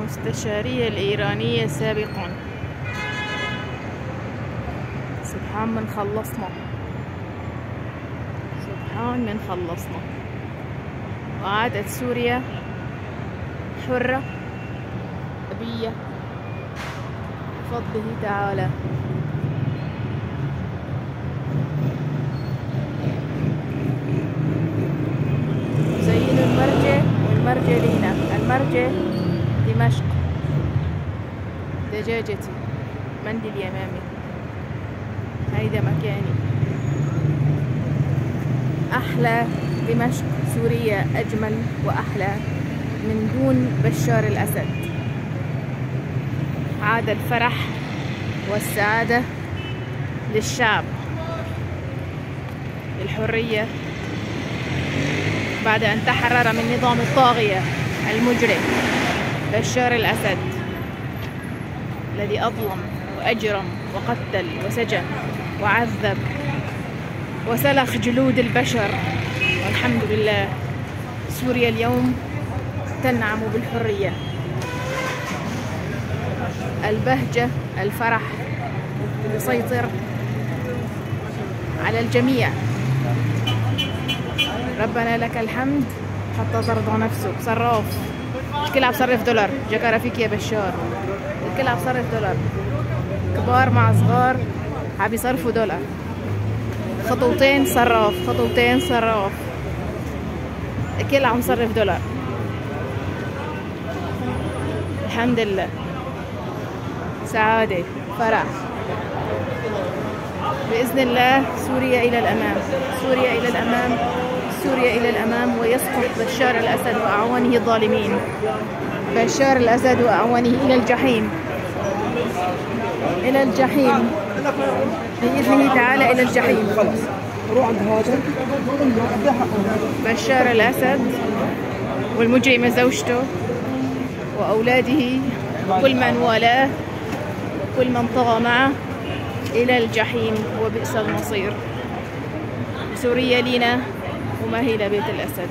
المستشارية الإيرانية سابقا. سبحان من خلصنا، سبحان من خلصنا. وعادت سوريا حرة أبية بفضله تعالى. زينوا المرجع، والمرجع لينا. المرجع دمشق. دجاجتي مندي اليمامي، هيدا مكاني. أحلى دمشق سوريا، أجمل وأحلى من دون بشار الأسد. عاد الفرح والسعادة للشعب، الحرية بعد أن تحرر من نظام الطاغية المجرم بشار الأسد الذي أظلم وأجرم وقتل وسجن وعذب وسلخ جلود البشر. والحمد لله سوريا اليوم تنعم بالحرية. البهجة، الفرح يسيطر على الجميع. ربنا لك الحمد حتى ترضى نفسك. صراف، الكل عم صرف دولار. جكر فيك يا بشار، الكل عم صرف دولار. كبار مع صغار عم يصرفوا دولار. خطوتين صراف، خطوتين صراف، الكل عم صرف دولار. الحمد لله، سعادة، فرح. بإذن الله سوريا إلى الأمام، سوريا إلى الأمام، سوريا إلى الأمام. ويسقط بشار الأسد وأعوانه الظالمين. بشار الأسد وأعوانه إلى الجحيم، إلى الجحيم بإذنه تعالى، إلى الجحيم. بشار الأسد والمجرمة زوجته وأولاده وكل من والاه وكل من طغى معه إلى الجحيم، وبئس المصير. سوريا لينا وما هي لبيت الأسد.